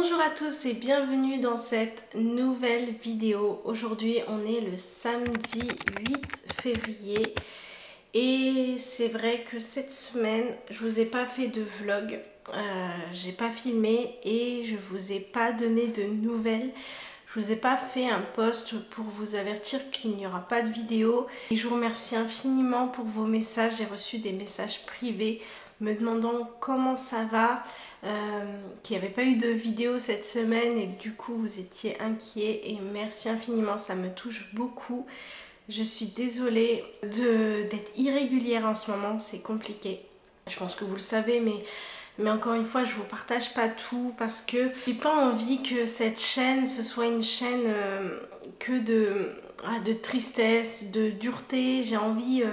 Bonjour à tous et bienvenue dans cette nouvelle vidéo. Aujourd'hui on est le samedi 8 février et c'est vrai que cette semaine je vous ai pas fait de vlog, j'ai pas filmé et je vous ai pas donné de nouvelles. Je vous ai pas fait un post pour vous avertir qu'il n'y aura pas de vidéo. Et je vous remercie infiniment pour vos messages. J'ai reçu des messages privés me demandant comment ça va, qu'il n'y avait pas eu de vidéo cette semaine et que du coup vous étiez inquiets. Et merci infiniment, ça me touche beaucoup. Je suis désolée d'être irrégulière en ce moment, c'est compliqué. Je pense que vous le savez, mais encore une fois, je vous partage pas tout parce que j'ai pas envie que cette chaîne, ce soit une chaîne que de tristesse, de dureté. J'ai envie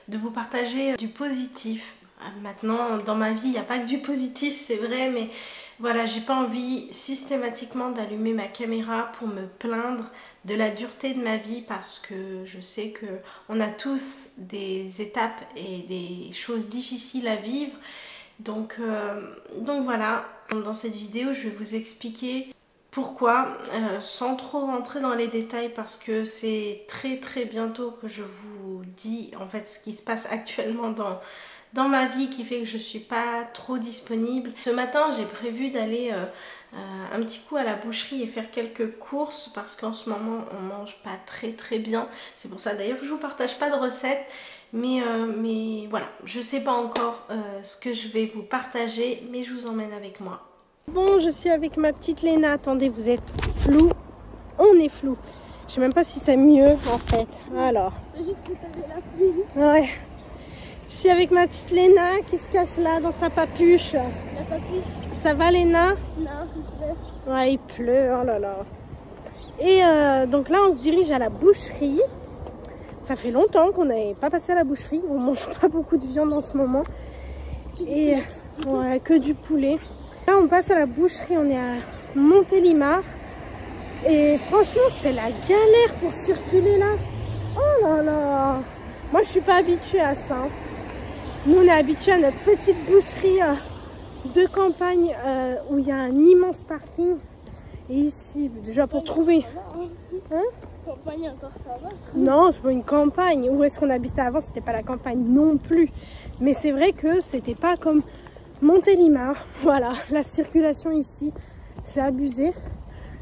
de vous partager du positif. Maintenant, dans ma vie, il n'y a pas que du positif, c'est vrai, mais voilà, j'ai pas envie systématiquement d'allumer ma caméra pour me plaindre de la dureté de ma vie parce que je sais que on a tous des étapes et des choses difficiles à vivre. Donc voilà, dans cette vidéo, je vais vous expliquer pourquoi, sans trop rentrer dans les détails parce que c'est très bientôt que je vous dis en fait ce qui se passe actuellement dans ma vie qui fait que je suis pas trop disponible. Ce matin j'ai prévu d'aller un petit coup à la boucherie et faire quelques courses parce qu'en ce moment on mange pas très bien. C'est pour ça d'ailleurs que je vous partage pas de recettes. Mais voilà, je sais pas encore ce que je vais vous partager, mais je vous emmène avec moi. Bon, je suis avec ma petite Léna. Attendez, vous êtes flou. On est flou. Je sais même pas si c'est mieux en fait. Alors. C'est juste que t'avais la pluie. Ouais. Je suis avec ma petite Léna qui se cache là dans sa papuche. La papuche. Ça va Léna? Non, il pleut. Ouais, il pleut, oh là là. Et donc là, on se dirige à la boucherie. Ça fait longtemps qu'on n'avait pas passé à la boucherie. On mange pas beaucoup de viande en ce moment. Et ouais, que du poulet. Là, on passe à la boucherie. On est à Montélimar. Et franchement, c'est la galère pour circuler là. Oh là là. Moi, je suis pas habituée à ça. Nous, on est habitués à notre petite boucherie de campagne où il y a un immense parking. Et ici, déjà pour trouver... Hein? Campagne encore ça va, je trouve. Non, c'est pas une campagne. Où est-ce qu'on habitait avant? C'était pas la campagne non plus. Mais c'est vrai que c'était pas comme Montélimar. Voilà, la circulation ici, c'est abusé.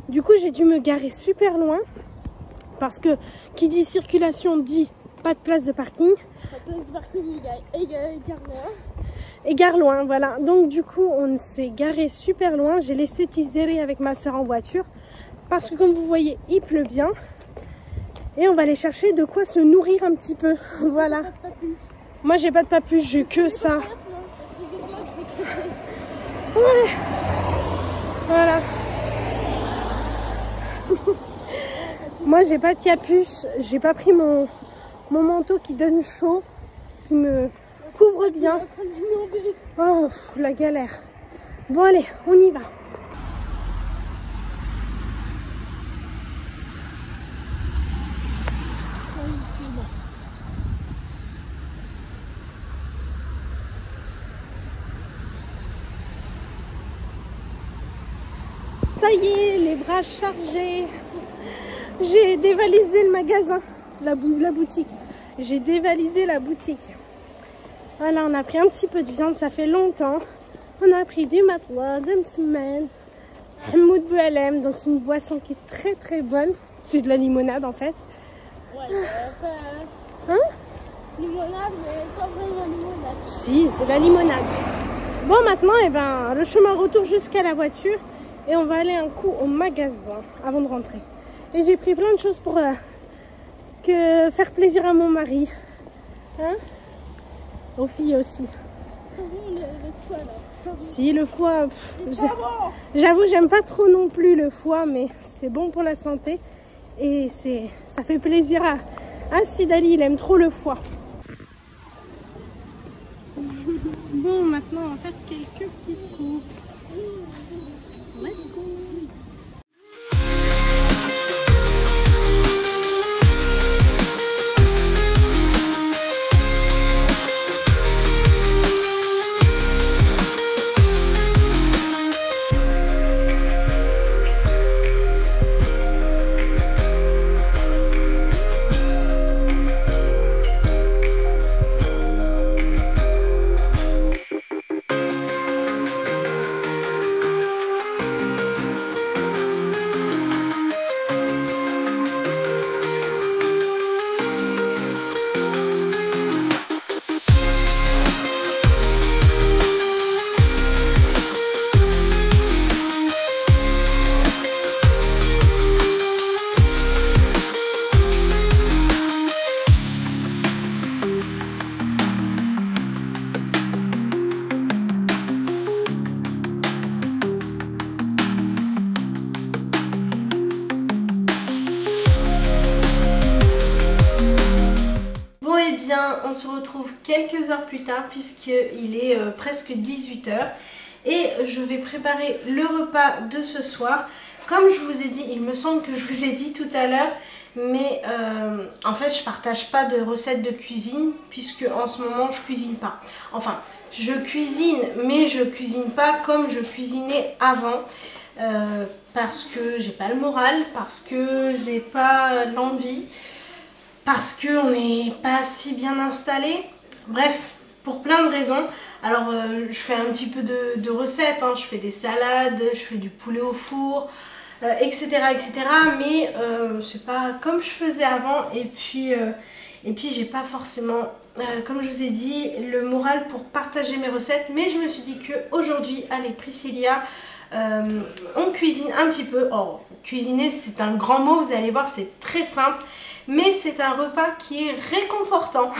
Du coup, j'ai dû me garer super loin. Parce que qui dit circulation dit pas de place de parking. Pas de place de parking égare loin. Égare loin, voilà. Donc du coup, on s'est garé super loin. J'ai laissé Tisdéré avec ma soeur en voiture. Parce que comme vous voyez, il pleut bien. Et on va aller chercher de quoi se nourrir un petit peu. Voilà. Moi, j'ai pas de papuche, j'ai que ça. Ouais. Voilà. Moi, j'ai pas de capuche. J'ai pas pris mon manteau qui donne chaud, qui me couvre bien. Oh, la galère. Bon, allez, on y va. Ça y est, les bras chargés. J'ai dévalisé le magasin, la boutique. J'ai dévalisé la boutique. Voilà, on a pris un petit peu de viande, ça fait longtemps. On a pris du matelas, de semaine, Hamoud Boualem, donc c'est une boisson qui est très bonne. C'est de la limonade en fait. Ouais, Hein? Limonade, mais pas vraiment limonade. Si, c'est de la limonade. Bon, maintenant, eh ben, le chemin retour jusqu'à la voiture. Et on va aller un coup au magasin avant de rentrer. Et j'ai pris plein de choses pour faire plaisir à mon mari. Hein? Aux filles aussi. Le foie là. Si, le foie, j'avoue, j'aime pas trop non plus le foie, mais c'est bon pour la santé. Et ça fait plaisir à Sidali, il aime trop le foie. Bon, maintenant, on va faire quelques petites courses. Let's go! bien, on se retrouve quelques heures plus tard puisqu'il est presque 18 h et je vais préparer le repas de ce soir. Comme je vous ai dit, il me semble que je vous ai dit tout à l'heure, mais en fait je partage pas de recettes de cuisine puisque en ce moment je cuisine pas. Enfin, je cuisine mais je cuisine pas comme je cuisinais avant. Parce que j'ai pas le moral, parce que j'ai pas l'envie, parce qu'on n'est pas si bien installé. Bref, pour plein de raisons. Alors je fais un petit peu de recettes, hein. Je fais des salades, je fais du poulet au four, etc. Mais c'est pas comme je faisais avant. Et puis j'ai pas forcément, comme je vous ai dit, le moral pour partager mes recettes. Mais je me suis dit qu'aujourd'hui, allez Priscilla, on cuisine un petit peu. Oh, cuisiner c'est un grand mot, vous allez voir, c'est très simple. Mais c'est un repas qui est réconfortant.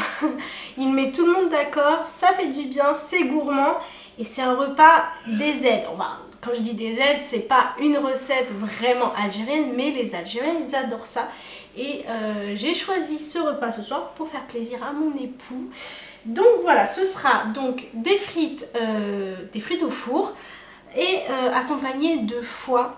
Il met tout le monde d'accord, ça fait du bien, c'est gourmand. Et c'est un repas des aides. Enfin, quand je dis des aides, c'est pas une recette vraiment algérienne, mais les Algériens, ils adorent ça. Et j'ai choisi ce repas ce soir pour faire plaisir à mon époux. Donc voilà, ce sera donc des frites au four et accompagné de foie.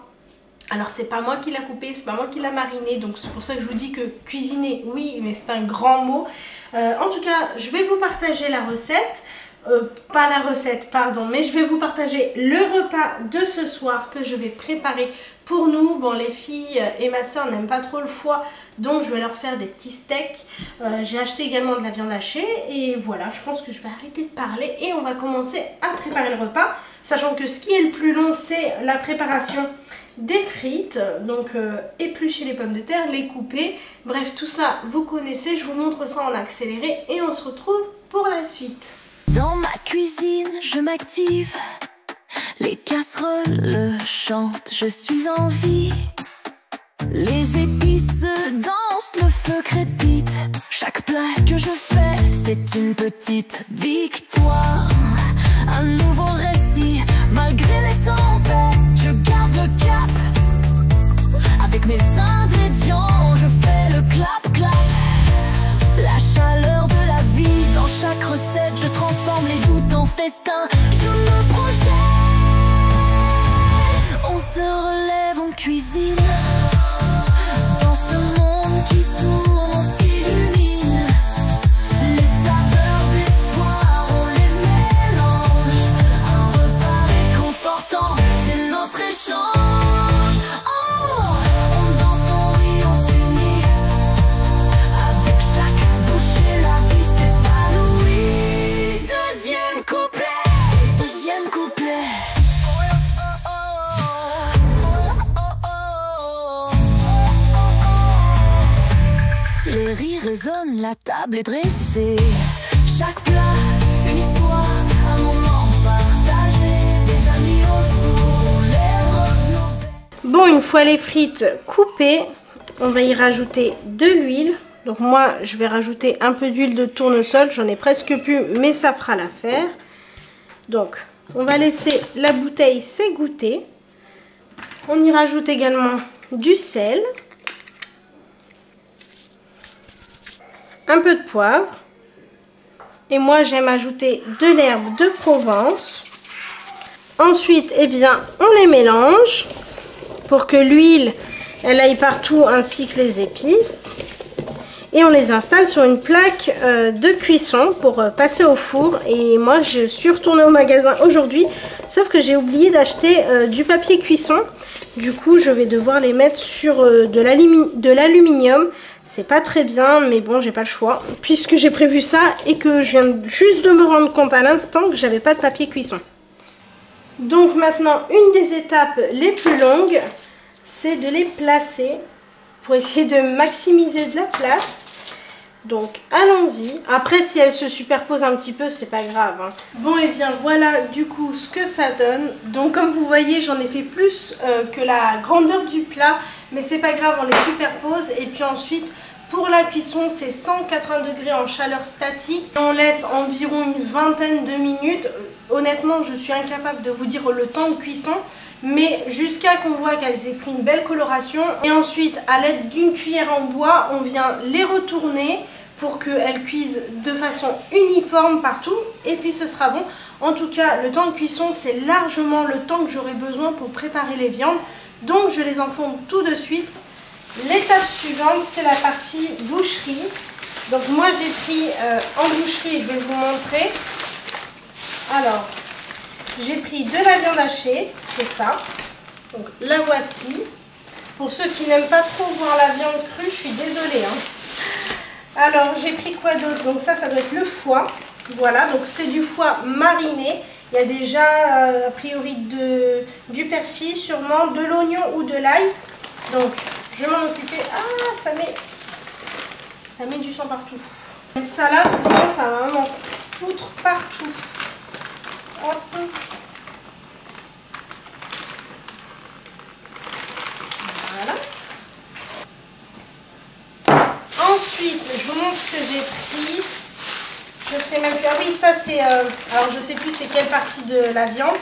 Alors c'est pas moi qui l'a coupé, c'est pas moi qui l'a mariné, donc c'est pour ça que je vous dis que cuisiner, oui, mais c'est un grand mot. En tout cas, je vais vous partager la recette, pas la recette, pardon, mais je vais vous partager le repas de ce soir que je vais préparer pour nous. Bon, les filles et ma soeur n'aiment pas trop le foie, donc je vais leur faire des petits steaks. J'ai acheté également de la viande hachée et voilà, je pense que je vais arrêter de parler et on va commencer à préparer le repas. Sachant que ce qui est le plus long, c'est la préparation des frites, donc éplucher les pommes de terre, les couper, bref tout ça vous connaissez, je vous montre ça en accéléré et on se retrouve pour la suite. Dans ma cuisine je m'active, les casseroles chantent, je suis en vie. Les épices dansent, le feu crépite, chaque plat que je fais c'est une petite victoire. Un nouveau récit, malgré les tempêtes, je garde le cap. Avec mes ingrédients, je fais le clap-clap. La chaleur de la vie, dans chaque recette, je transforme les doutes en festin. Je me projette, on se relève en cuisine. Dans ce monde qui tourne, on s'illumine. Les saveurs d'espoir, on les mélange. Un repas réconfortant, c'est notre échange. Oh, on danse, on rit, on s'unit. Avec chaque bouchée, la vie s'épanouit. Deuxième couplet, deuxième couplet. Les rires résonnent, la table est dressée. Chaque plat, une histoire, un moment partagé. Des amis autour, les revenants. Bon, une fois les frites coupées, on va y rajouter de l'huile. Donc moi, je vais rajouter un peu d'huile de tournesol. J'en ai presque plus, mais ça fera l'affaire. Donc, on va laisser la bouteille s'égoutter. On y rajoute également du sel. Un peu de poivre. Et moi, j'aime ajouter de l'herbe de Provence. Ensuite, eh bien, on les mélange pour que l'huile, elle aille partout ainsi que les épices. Et on les installe sur une plaque de cuisson pour passer au four. Et moi, je suis retournée au magasin aujourd'hui, sauf que j'ai oublié d'acheter du papier cuisson. Du coup, je vais devoir les mettre sur de l'aluminium. C'est pas très bien, mais bon, j'ai pas le choix. Puisque j'ai prévu ça et que je viens juste de me rendre compte à l'instant que j'avais pas de papier cuisson. Donc maintenant, une des étapes les plus longues, c'est de les placer pour essayer de maximiser de la place. Donc allons-y. Après, si elles se superposent un petit peu, c'est pas grave, hein. Bon, et bien voilà du coup ce que ça donne. Donc comme vous voyez, j'en ai fait plus que la grandeur du plat, mais c'est pas grave, on les superpose. Et puis ensuite, pour la cuisson, c'est 180 degrés en chaleur statique. Et on laisse environ une vingtaine de minutes. Honnêtement, je suis incapable de vous dire le temps de cuisson, mais jusqu'à qu'on voit qu'elles aient pris une belle coloration. Et ensuite, à l'aide d'une cuillère en bois, on vient les retourner pour qu'elle cuise de façon uniforme partout et puis ce sera bon. En tout cas, le temps de cuisson, c'est largement le temps que j'aurai besoin pour préparer les viandes. Donc je les enfonce tout de suite. L'étape suivante, c'est la partie boucherie. Donc moi j'ai pris en boucherie, je vais vous montrer. Alors, j'ai pris de la viande hachée, c'est ça. Donc la voici. Pour ceux qui n'aiment pas trop voir la viande crue, je suis désolée. Alors j'ai pris quoi d'autre? Donc ça doit être le foie. Voilà, donc c'est du foie mariné. Il y a déjà a priori du persil, sûrement de l'oignon ou de l'ail. Donc je vais m'en occuper. Ah, ça met du sang partout. Ça là, c'est ça va vraiment foutre partout. Hop. Voilà. Ensuite, je vous montre ce que j'ai pris. Je sais même plus. Ah oui, ça c'est... alors je sais plus c'est quelle partie de la viande.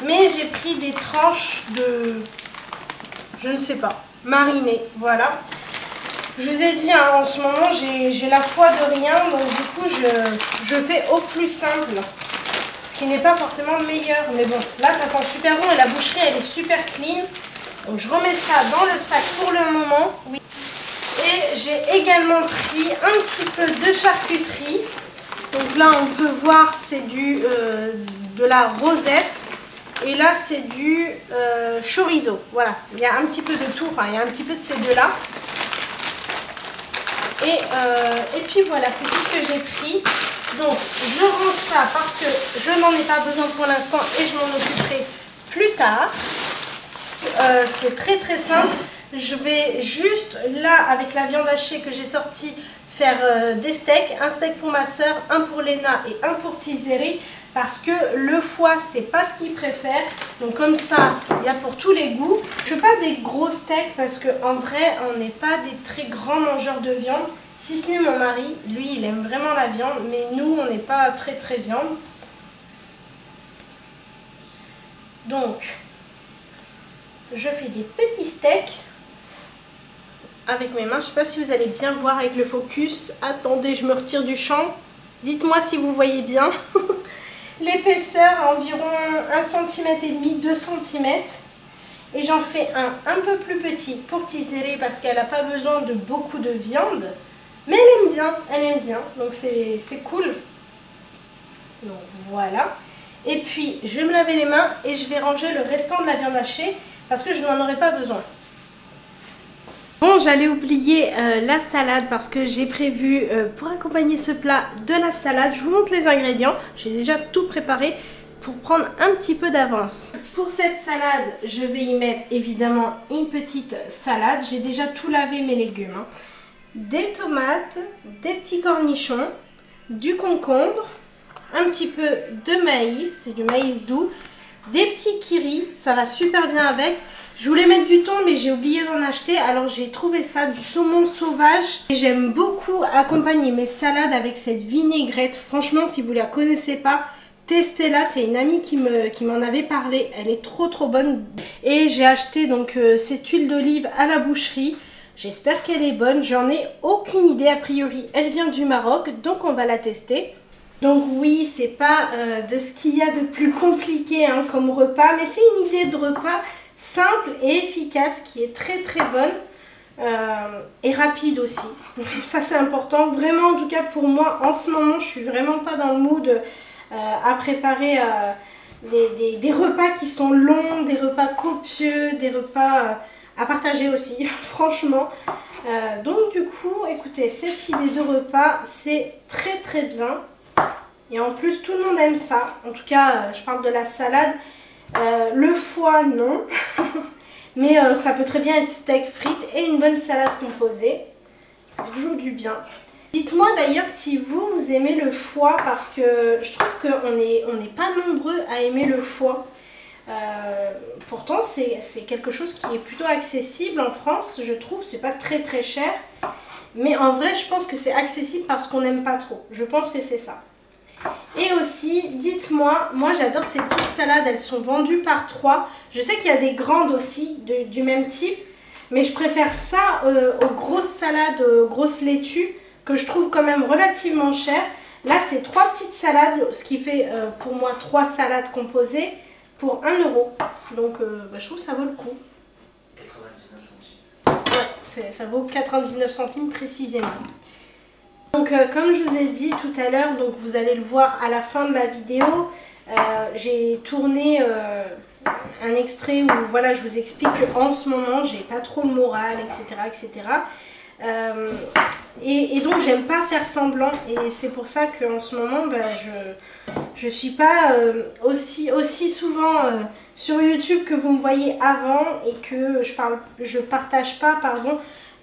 Mais j'ai pris des tranches de... Je ne sais pas. Marinées. Voilà. Je vous ai dit, hein, en ce moment, j'ai la foi de rien. Donc du coup, je fais au plus simple. Ce qui n'est pas forcément le meilleur. Mais bon, là, ça sent super bon. Et la boucherie, elle est super clean. Donc je remets ça dans le sac pour le moment. Oui. Et j'ai également pris un petit peu de charcuterie. Donc là, on peut voir, c'est de la rosette. Et là, c'est du chorizo. Voilà, il y a un petit peu de tout. Enfin, il y a un petit peu de ces deux-là. Et puis voilà, c'est tout ce que j'ai pris. Donc, je range ça parce que je n'en ai pas besoin pour l'instant et je m'en occuperai plus tard. C'est très très simple. Je vais juste là, avec la viande hachée que j'ai sortie, faire des steaks. Un steak pour ma soeur, un pour Léna et un pour Tizeri. Parce que le foie, c'est pas ce qu'il préfère. Donc comme ça, il y a pour tous les goûts. Je veux pas des gros steaks parce qu'en vrai, on n'est pas des très grands mangeurs de viande. Si ce n'est mon mari, lui, il aime vraiment la viande. Mais nous, on n'est pas très très viande. Donc, je fais des petits steaks avec mes mains. Je ne sais pas si vous allez bien voir avec le focus. Attendez, je me retire du champ. Dites-moi si vous voyez bien. L'épaisseur environ 1,5 cm, 2 cm. Et j'en fais un peu plus petit pour Tizeri parce qu'elle n'a pas besoin de beaucoup de viande. Mais elle aime bien. Donc c'est cool. Donc voilà. Et puis je vais me laver les mains et je vais ranger le restant de la viande hachée parce que je n'en aurai pas besoin. Bon, j'allais oublier la salade parce que j'ai prévu pour accompagner ce plat de la salade. Je vous montre les ingrédients. J'ai déjà tout préparé pour prendre un petit peu d'avance. Pour cette salade, je vais y mettre évidemment une petite salade. J'ai déjà tout lavé mes légumes. Hein. Des tomates, des petits cornichons, du concombre, un petit peu de maïs, c'est du maïs doux, des petits kiris, ça va super bien avec. Je voulais mettre du thon mais j'ai oublié d'en acheter, alors j'ai trouvé ça, du saumon sauvage. J'aime beaucoup accompagner mes salades avec cette vinaigrette. Franchement, si vous ne la connaissez pas, testez-la. C'est une amie qui m'en avait parlé, elle est trop bonne. Et j'ai acheté donc cette huile d'olive à la boucherie. J'espère qu'elle est bonne, j'en ai aucune idée a priori. Elle vient du Maroc, donc on va la tester. Donc oui, c'est pas de ce qu'il y a de plus compliqué hein, comme repas, mais c'est une idée de repas simple et efficace qui est très bonne et rapide aussi. Donc ça c'est important, vraiment en tout cas pour moi en ce moment je suis vraiment pas dans le mood à préparer des repas qui sont longs, des repas copieux, des repas à partager aussi franchement. Donc du coup écoutez, cette idée de repas c'est très bien. Et en plus, tout le monde aime ça. En tout cas, je parle de la salade. Le foie, non. Mais ça peut très bien être steak, frites et une bonne salade composée. Ça fait toujours du bien. Dites-moi d'ailleurs si vous aimez le foie. Parce que je trouve qu'on n'est pas nombreux à aimer le foie. Pourtant, c'est quelque chose qui est plutôt accessible en France, je trouve. C'est pas très cher. Mais en vrai, je pense que c'est accessible parce qu'on n'aime pas trop. Je pense que c'est ça. Et aussi, dites-moi, moi j'adore ces petites salades, elles sont vendues par 3. Je sais qu'il y a des grandes aussi du même type, mais je préfère ça aux grosses salades, aux grosses laitues. que je trouve quand même relativement cher. Là, c'est 3 petites salades, ce qui fait pour moi 3 salades composées pour 1 €. Donc, je trouve que ça vaut le coup. 99 centimes. Ouais, ça vaut 99 centimes précisément. Donc, comme je vous ai dit tout à l'heure, donc vous allez le voir à la fin de la vidéo, j'ai tourné un extrait où voilà, je vous explique qu'en ce moment, j'ai pas trop le moral, etc. etc. Et donc j'aime pas faire semblant et c'est pour ça qu'en ce moment je suis pas aussi souvent sur YouTube que vous me voyez avant et que je partage pas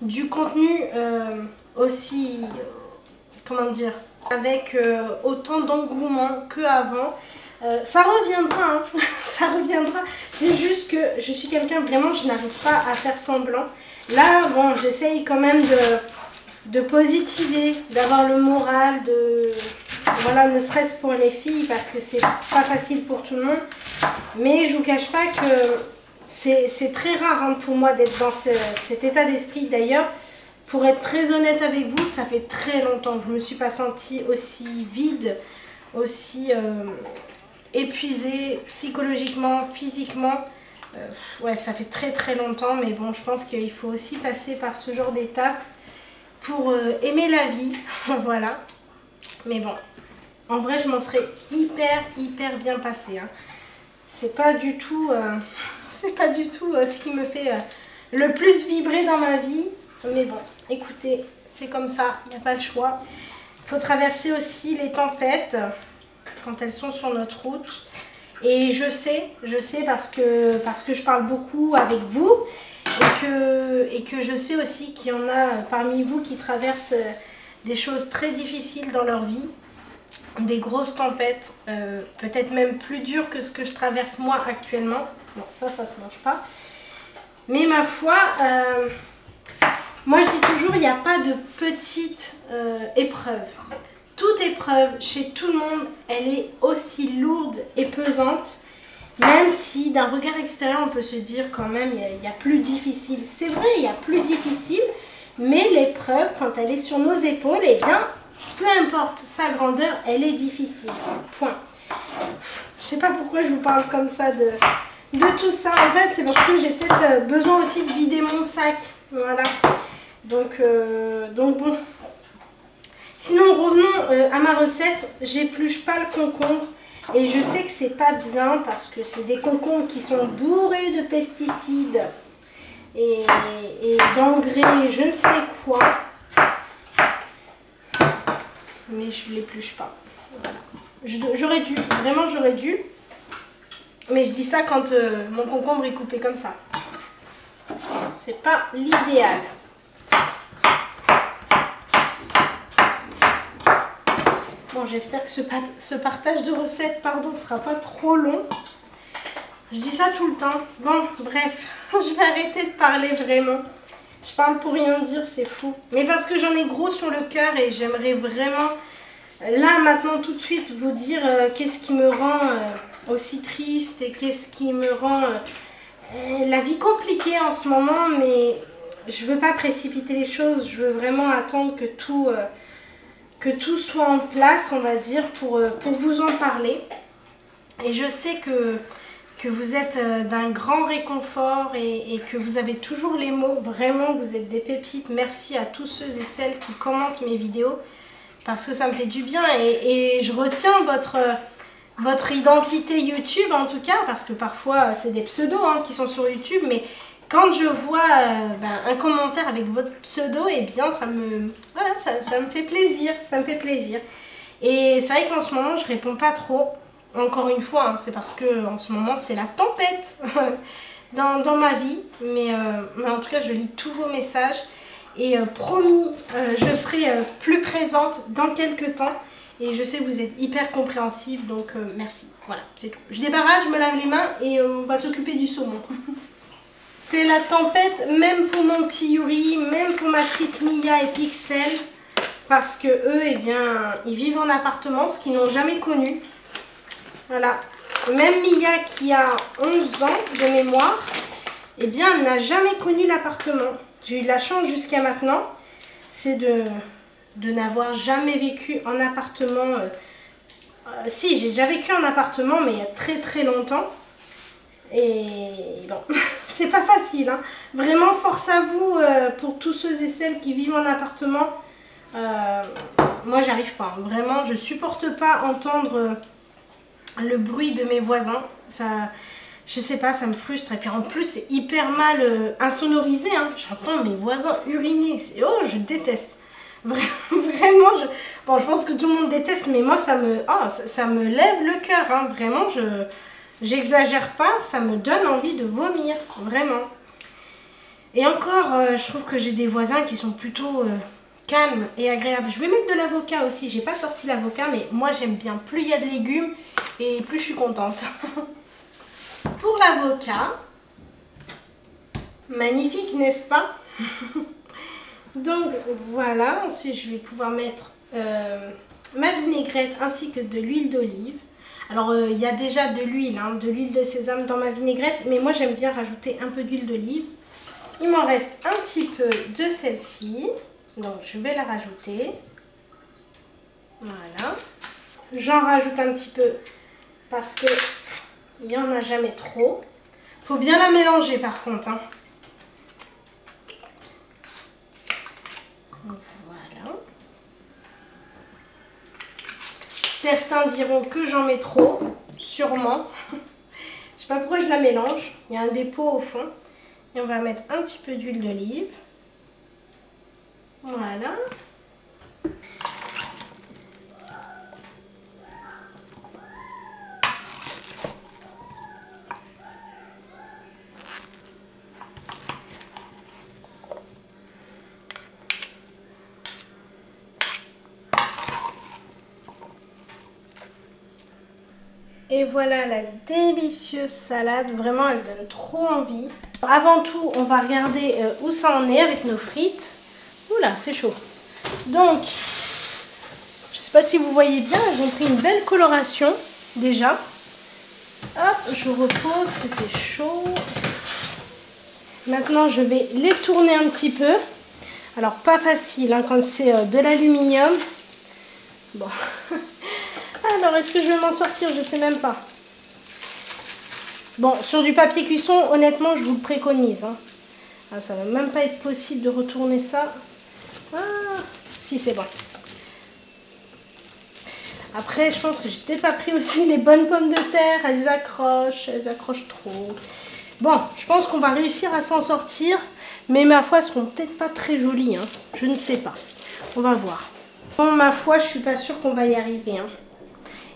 du contenu aussi comment dire avec autant d'engouement qu'avant. Ça reviendra, hein. Ça reviendra. C'est juste que je suis quelqu'un, vraiment, je n'arrive pas à faire semblant. Là, bon, j'essaye quand même de positiver, d'avoir le moral, voilà, ne serait-ce pour les filles, parce que c'est pas facile pour tout le monde. Mais je vous cache pas que c'est très rare hein, pour moi d'être dans cet état d'esprit. D'ailleurs, pour être très honnête avec vous, ça fait très longtemps que je me suis pas sentie aussi vide, aussi épuisée psychologiquement, physiquement. Ouais, ça fait très longtemps, mais bon, je pense qu'il faut aussi passer par ce genre d'étape pour aimer la vie, voilà. Mais bon, en vrai, je m'en serais hyper bien passée. Hein. C'est pas du tout, ce qui me fait le plus vibrer dans ma vie. Mais bon, écoutez, c'est comme ça, il n'y a pas le choix. Il faut traverser aussi les tempêtes quand elles sont sur notre route. Et je sais parce que je parle beaucoup avec vous et que je sais aussi qu'il y en a parmi vous qui traversent des choses très difficiles dans leur vie, des grosses tempêtes, peut-être même plus dures que ce que je traverse moi actuellement. Non, ça se mange pas. Mais ma foi, moi je dis toujours, il n'y a pas de petite épreuve. Toute épreuve, chez tout le monde, elle est aussi lourde et pesante, même si d'un regard extérieur, on peut se dire quand même, il y a plus difficile. C'est vrai, il y a plus difficile, mais l'épreuve, quand elle est sur nos épaules, eh bien, peu importe sa grandeur, elle est difficile. Point. Je sais pas pourquoi je vous parle comme ça de tout ça. En fait, c'est parce que j'ai peut-être besoin aussi de vider mon sac. Voilà. Donc bon. Sinon, revenons à ma recette. J'épluche pas le concombre. Et je sais que c'est pas bien parce que c'est des concombres qui sont bourrés de pesticides et d'engrais, je ne sais quoi. Mais je l'épluche pas. Voilà. J'aurais dû, vraiment j'aurais dû. Mais je dis ça quand mon concombre est coupé comme ça. C'est pas l'idéal. Bon, j'espère que ce partage de recettes, sera pas trop long. Je dis ça tout le temps. Bon, bref, je vais arrêter de parler vraiment. Je parle pour rien dire, c'est fou. Mais parce que j'en ai gros sur le cœur et j'aimerais vraiment, là, maintenant, tout de suite, vous dire qu'est-ce qui me rend aussi triste et qu'est-ce qui me rend la vie compliquée en ce moment. Mais je veux pas précipiter les choses. Je veux vraiment attendre que tout soit en place, on va dire, pour vous en parler. Et je sais que vous êtes d'un grand réconfort et que vous avez toujours les mots. Vraiment, vous êtes des pépites. Merci à tous ceux et celles qui commentent mes vidéos parce que ça me fait du bien. Et je retiens votre identité YouTube en tout cas, parce que parfois c'est des pseudos hein, qui sont sur YouTube, mais quand je vois un commentaire avec votre pseudo, eh bien ça me fait plaisir, ça me fait plaisir. Et c'est vrai qu'en ce moment je réponds pas trop, encore une fois, hein, c'est parce que en ce moment c'est la tempête dans ma vie, mais en tout cas je lis tous vos messages et promis, je serai plus présente dans quelques temps. Et je sais que vous êtes hyper compréhensifs, donc merci. Voilà, c'est tout. Je débarrasse, je me lave les mains et on va s'occuper du saumon. C'est la tempête, même pour mon petit Yuri, même pour ma petite Mia et Pixel. Parce que eux, eh bien, ils vivent en appartement, ce qu'ils n'ont jamais connu. Voilà. Même Mia qui a 11 ans de mémoire, eh bien, elle n'a jamais connu l'appartement. J'ai eu de la chance jusqu'à maintenant. C'est de de n'avoir jamais vécu en appartement. Si, j'ai déjà vécu en appartement, mais il y a très très longtemps. Et bon, c'est pas facile, hein. Vraiment, force à vous pour tous ceux et celles qui vivent en appartement. Moi, j'arrive pas, hein. Vraiment, je supporte pas entendre le bruit de mes voisins. Ça, je sais pas, ça me frustre. Et puis en plus, c'est hyper mal insonorisé, hein. J'entends mes voisins uriner. Oh, je déteste. Vraiment, bon, je pense que tout le monde déteste, mais moi, ça me lève le cœur, hein. Vraiment, j'exagère pas, ça me donne envie de vomir, vraiment. Et encore, je trouve que j'ai des voisins qui sont plutôt calmes et agréables. Je vais mettre de l'avocat aussi, j'ai pas sorti l'avocat, mais moi j'aime bien. Plus il y a de légumes et plus je suis contente. Pour l'avocat, magnifique, n'est-ce pas? Donc voilà, ensuite je vais pouvoir mettre ma vinaigrette ainsi que de l'huile d'olive. Alors il y a déjà de l'huile, hein, de l'huile de sésame dans ma vinaigrette, mais moi j'aime bien rajouter un peu d'huile d'olive. Il m'en reste un petit peu de celle-ci, donc je vais la rajouter. Voilà. J'en rajoute un petit peu parce que il n'y en a jamais trop. Faut bien la mélanger par contre, hein. Voilà. Certains diront que j'en mets trop, sûrement. Je sais pas pourquoi je la mélange. Il y a un dépôt au fond. Et on va mettre un petit peu d'huile d'olive. Voilà. Et voilà la délicieuse salade, vraiment elle donne trop envie. Avant tout, on va regarder où ça en est avec nos frites. Oula, c'est chaud. Donc, je ne sais pas si vous voyez bien, elles ont pris une belle coloration déjà. Hop, je repose, que c'est chaud. Maintenant, je vais les tourner un petit peu. Alors, pas facile hein, quand c'est de l'aluminium. Bon. Alors, est-ce que je vais m'en sortir? Je sais même pas. Bon, sur du papier cuisson, honnêtement, je vous le préconise. Hein. Ah, ça va même pas être possible de retourner ça. Ah, si, c'est bon. Après, je pense que j'ai peut-être pas pris aussi les bonnes pommes de terre. Elles accrochent trop. Bon, je pense qu'on va réussir à s'en sortir. Mais ma foi, elles seront peut-être pas très jolies. Hein. Je ne sais pas. On va voir. Bon, ma foi, je suis pas sûre qu'on va y arriver. Hein.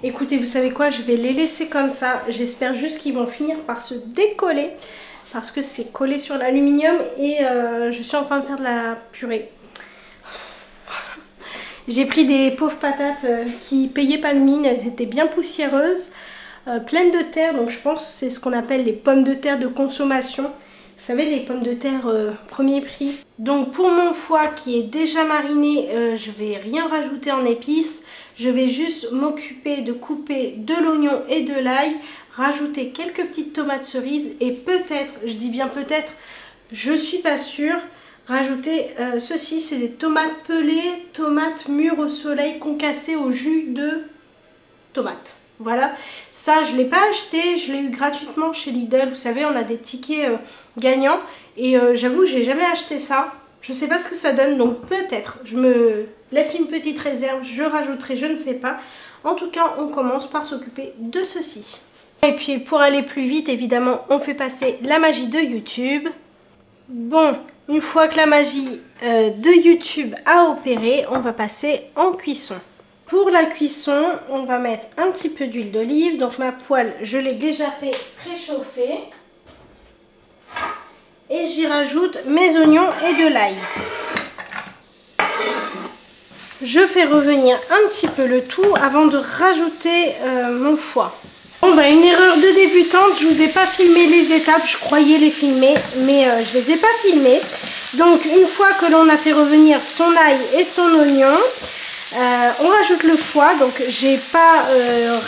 Écoutez, vous savez quoi? Je vais les laisser comme ça. J'espère juste qu'ils vont finir par se décoller. Parce que c'est collé sur l'aluminium. Et je suis en train de faire de la purée. J'ai pris des pauvres patates qui payaient pas de mine. Elles étaient bien poussiéreuses. Pleines de terre. Donc je pense que c'est ce qu'on appelle les pommes de terre de consommation. Vous savez, les pommes de terre premier prix. Donc pour mon foie qui est déjà mariné, je vais rien rajouter en épices. Je vais juste m'occuper de couper de l'oignon et de l'ail, rajouter quelques petites tomates cerises et peut-être, je dis bien peut-être, je suis pas sûre, rajouter ceci, c'est des tomates pelées, tomates mûres au soleil concassées au jus de tomate. Voilà, ça je ne l'ai pas acheté, je l'ai eu gratuitement chez Lidl. Vous savez, on a des tickets gagnants et j'avoue, j'ai jamais acheté ça. Je ne sais pas ce que ça donne, donc peut-être, je me laisse une petite réserve, je rajouterai, je ne sais pas. En tout cas, on commence par s'occuper de ceci. Et puis pour aller plus vite, évidemment, on fait passer la magie de YouTube. Bon, une fois que la magie de YouTube a opéré, on va passer en cuisson. Pour la cuisson, on va mettre un petit peu d'huile d'olive. Donc ma poêle, je l'ai déjà fait préchauffer. Et j'y rajoute mes oignons et de l'ail. Je fais revenir un petit peu le tout avant de rajouter mon foie. Bon bah une erreur de débutante, je vous ai pas filmé les étapes, je croyais les filmer, mais je les ai pas filmées. Donc une fois que l'on a fait revenir son ail et son oignon, on rajoute le foie. Donc j'ai pas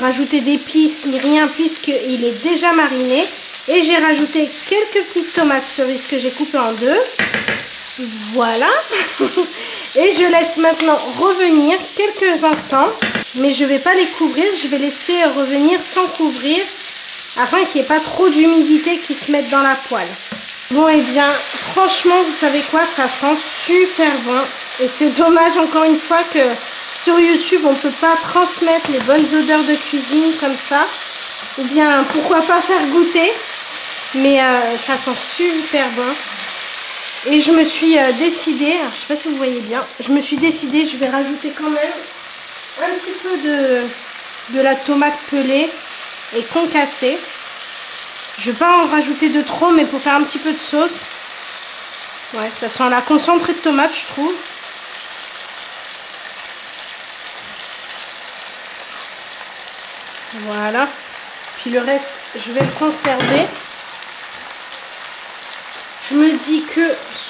rajouté d'épices ni rien puisqu'il est déjà mariné. Et j'ai rajouté quelques petites tomates cerises que j'ai coupées en deux. Voilà. Et je laisse maintenant revenir quelques instants. Mais je ne vais pas les couvrir, je vais laisser revenir sans couvrir afin qu'il n'y ait pas trop d'humidité qui se mette dans la poêle. Bon et bien, franchement, vous savez quoi, ça sent super bon. Et c'est dommage encore une fois que sur YouTube, on ne peut pas transmettre les bonnes odeurs de cuisine comme ça. Ou bien, pourquoi pas faire goûter. Mais ça sent super bon. Et je me suis décidée, alors, je ne sais pas si vous voyez bien, je me suis décidée, je vais rajouter quand même un petit peu de la tomate pelée et concassée. Je ne vais pas en rajouter de trop, mais pour faire un petit peu de sauce. Ouais, ça sent la concentrée de tomate, je trouve. Voilà. Puis le reste, je vais le conserver. Je me dis que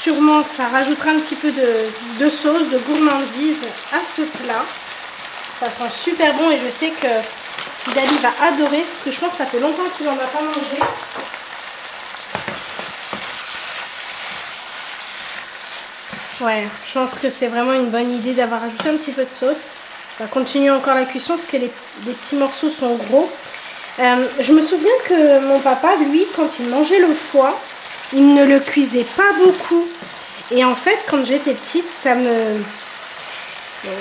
sûrement ça rajoutera un petit peu de sauce, de gourmandise à ce plat. Ça sent super bon et je sais que Sidali va adorer parce que je pense que ça fait longtemps qu'il n'en a pas mangé. Ouais, je pense que c'est vraiment une bonne idée d'avoir ajouté un petit peu de sauce. On va continuer encore la cuisson parce que les petits morceaux sont gros. Je me souviens que mon papa, lui, quand il mangeait le foie, il ne le cuisait pas beaucoup. Et en fait, quand j'étais petite, ça me...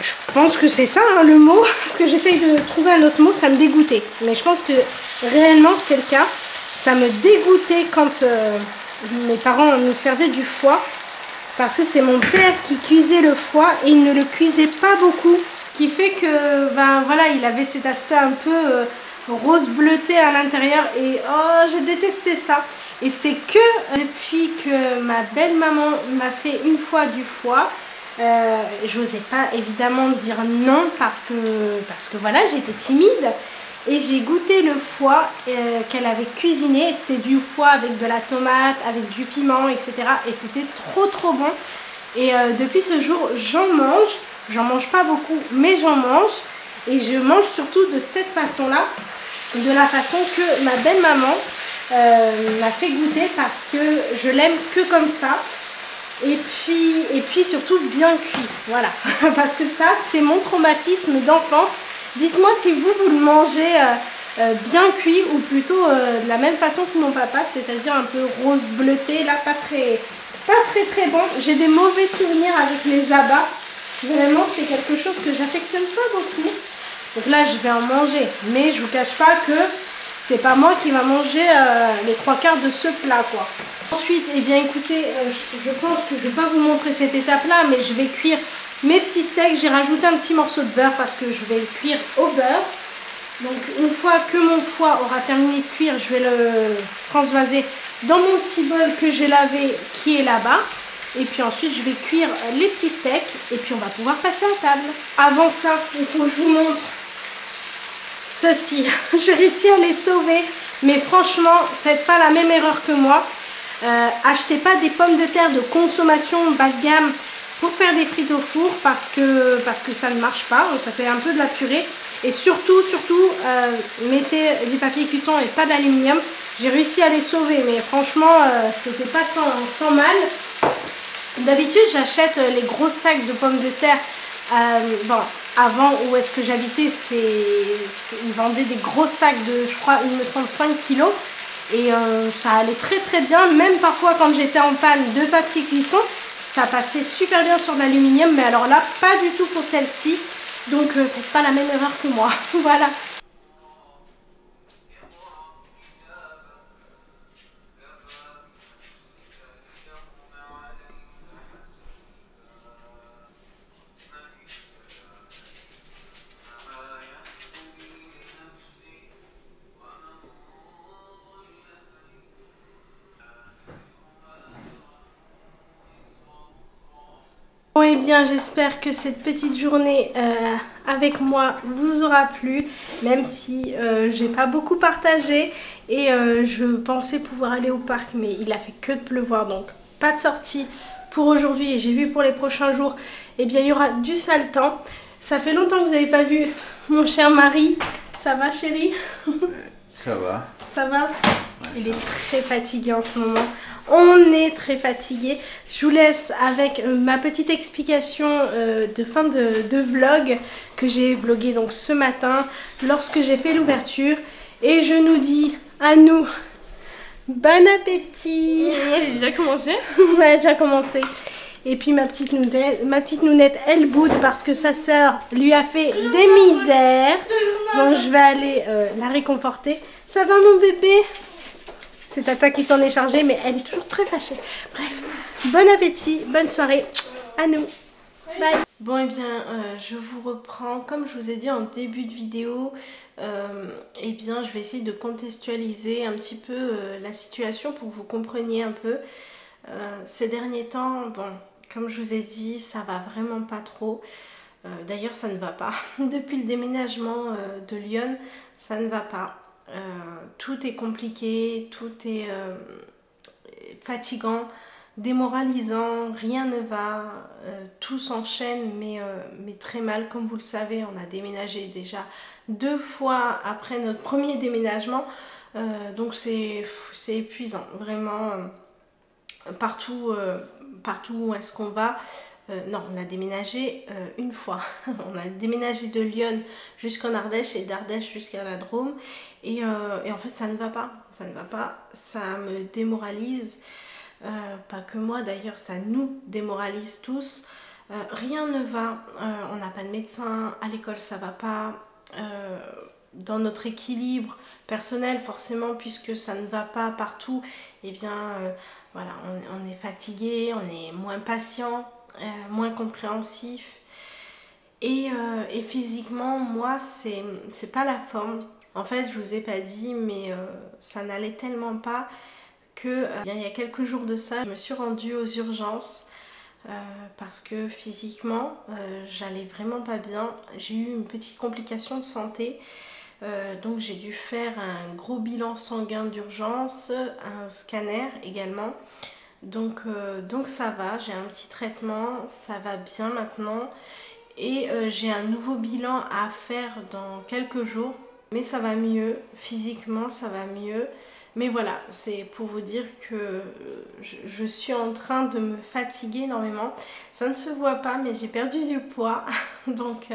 Je pense que c'est ça, hein, le mot. Parce que j'essaye de trouver un autre mot, ça me dégoûtait. Mais je pense que réellement, c'est le cas. Ça me dégoûtait quand mes parents nous servaient du foie. Parce que c'est mon père qui cuisait le foie et il ne le cuisait pas beaucoup. Ce qui fait que, ben voilà, il avait cet aspect un peu rose bleuté à l'intérieur. Et oh, j'ai détesté ça. Et c'est que depuis que ma belle-maman m'a fait une fois du foie, j'osais pas évidemment dire non parce que voilà, j'étais timide. Et j'ai goûté le foie qu'elle avait cuisiné. C'était du foie avec de la tomate, avec du piment, etc. Et c'était trop bon. Et depuis ce jour, j'en mange. J'en mange pas beaucoup, mais j'en mange. Et je mange surtout de cette façon-là. De la façon que ma belle-maman m'a fait goûter parce que je l'aime que comme ça. Et puis surtout bien cuit. Voilà. Parce que ça, c'est mon traumatisme d'enfance. Dites-moi si vous le mangez bien cuit ou plutôt de la même façon que mon papa, c'est-à-dire un peu rose bleuté, là pas très bon. J'ai des mauvais souvenirs avec les abats. Vraiment, c'est quelque chose que j'affectionne pas beaucoup. Donc là, je vais en manger, mais je vous cache pas que c'est pas moi qui va manger les 3/4 de ce plat, quoi. Ensuite, eh bien écoutez, je pense que je vais pas vous montrer cette étape-là, mais je vais cuire mes petits steaks. J'ai rajouté un petit morceau de beurre parce que je vais le cuire au beurre. Donc une fois que mon foie aura terminé de cuire, je vais le transvaser dans mon petit bol que j'ai lavé qui est là-bas. Et puis ensuite je vais cuire les petits steaks et puis on va pouvoir passer à table. Avant ça, il faut que je vous montre ceci. J'ai réussi à les sauver, mais franchement, faites pas la même erreur que moi. Achetez pas des pommes de terre de consommation bas de gamme pour faire des frites au four parce que ça ne marche pas, ça fait un peu de la purée. Et surtout, mettez du papier cuisson et pas d'aluminium. J'ai réussi à les sauver, mais franchement, c'était pas sans mal. D'habitude, j'achète les gros sacs de pommes de terre. Bon, avant, où est-ce que j'habitais, ils vendaient des gros sacs de, je crois, il me semble 5 kilos. Et ça allait très bien, même parfois quand j'étais en panne de papier cuisson, ça passait super bien sur l'aluminium, mais alors là, pas du tout pour celle-ci. Donc, faites pas la même erreur que moi. Voilà. Bon, eh bien, j'espère que cette petite journée avec moi vous aura plu, même si j'ai pas beaucoup partagé et je pensais pouvoir aller au parc, mais il a fait que de pleuvoir, donc pas de sortie pour aujourd'hui. Et j'ai vu pour les prochains jours, eh bien, il y aura du sale temps. Ça fait longtemps que vous n'avez pas vu mon cher mari. Ça va, chérie? Ça va. Ça va? Il est très fatigué en ce moment. On est très fatigué. Je vous laisse avec ma petite explication de fin de vlog que j'ai vlogué donc ce matin lorsque j'ai fait l'ouverture. Et je nous dis à nous bon appétit. Moi j'ai déjà commencé. Ouais, elle a déjà commencé. Et puis ma petite nounette, elle boude parce que sa sœur lui a fait des misères. Donc je vais aller la réconforter. Ça va mon bébé? C'est Tata qui s'en est chargée, mais elle est toujours très fâchée. Bref, bon appétit, bonne soirée, à nous. Bye. Bon et bien, je vous reprends. Comme je vous ai dit en début de vidéo, eh bien, je vais essayer de contextualiser un petit peu la situation pour que vous compreniez un peu. Ces derniers temps, bon, comme je vous ai dit, ça va vraiment pas trop. D'ailleurs, ça ne va pas. Depuis le déménagement de Lyon, ça ne va pas. Tout est compliqué, tout est fatigant, démoralisant, rien ne va, tout s'enchaîne mais très mal. Comme vous le savez, on a déménagé déjà 2 fois après notre premier déménagement, donc c'est épuisant, vraiment. Partout où est-ce qu'on va, non, on a déménagé une fois. On a déménagé de Lyon jusqu'en Ardèche et d'Ardèche jusqu'à la Drôme. Et en fait, ça ne va pas. Ça ne va pas. Ça me démoralise. Pas que moi d'ailleurs, ça nous démoralise tous. Rien ne va. On n'a pas de médecin. À l'école, ça va pas. Dans notre équilibre personnel, forcément, puisque ça ne va pas partout, et bien voilà, on est fatigué, on est moins patient, moins compréhensif. Et physiquement, moi, c'est pas la forme. En fait, je vous ai pas dit, mais ça n'allait tellement pas que il y a quelques jours de ça, je me suis rendue aux urgences parce que physiquement, j'allais vraiment pas bien. J'ai eu une petite complication de santé. Donc j'ai dû faire un gros bilan sanguin d'urgence, un scanner également. Donc ça va, j'ai un petit traitement, ça va bien maintenant. Et j'ai un nouveau bilan à faire dans quelques jours. Mais ça va mieux, physiquement ça va mieux. Mais voilà, c'est pour vous dire que je suis en train de me fatiguer énormément. Ça ne se voit pas, mais j'ai perdu du poids. donc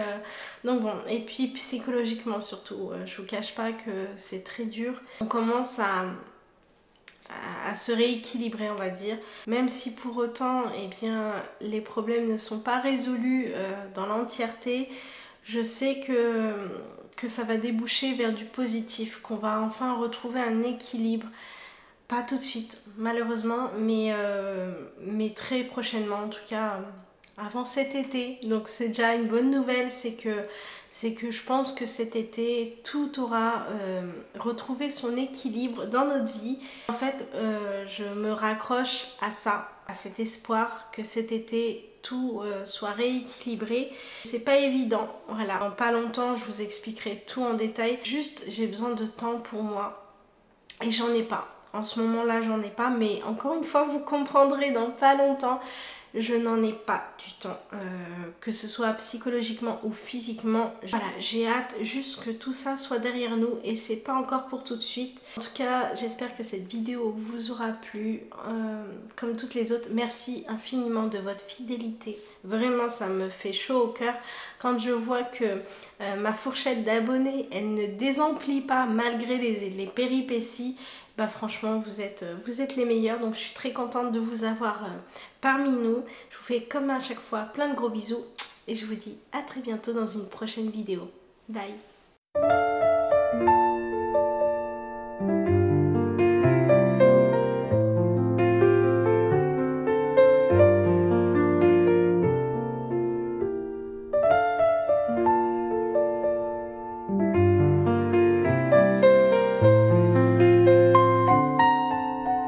bon, et puis psychologiquement surtout, je vous cache pas que c'est très dur. On commence à se rééquilibrer, on va dire. Même si pour autant, eh bien, les problèmes ne sont pas résolus dans l'entièreté, je sais que ça va déboucher vers du positif, qu'on va enfin retrouver un équilibre. Pas tout de suite, malheureusement, mais très prochainement, en tout cas avant cet été. Donc c'est déjà une bonne nouvelle, c'est que je pense que cet été, tout aura retrouvé son équilibre dans notre vie. En fait, je me raccroche à ça, à cet espoir que cet été, tout soit rééquilibré. C'est pas évident, voilà. Dans pas longtemps, je vous expliquerai tout en détail. Juste, j'ai besoin de temps pour moi et j'en ai pas. En ce moment-là, j'en ai pas, mais encore une fois, vous comprendrez dans pas longtemps. Je n'en ai pas du temps, que ce soit psychologiquement ou physiquement. Voilà, j'ai hâte juste que tout ça soit derrière nous et c'est pas encore pour tout de suite. En tout cas, j'espère que cette vidéo vous aura plu, comme toutes les autres. Merci infiniment de votre fidélité. Vraiment, ça me fait chaud au cœur quand je vois que ma fourchette d'abonnés, elle ne désemplit pas malgré les péripéties. Bah franchement, vous êtes les meilleurs, donc je suis très contente de vous avoir parmi nous. Je vous fais comme à chaque fois plein de gros bisous et je vous dis à très bientôt dans une prochaine vidéo. Bye.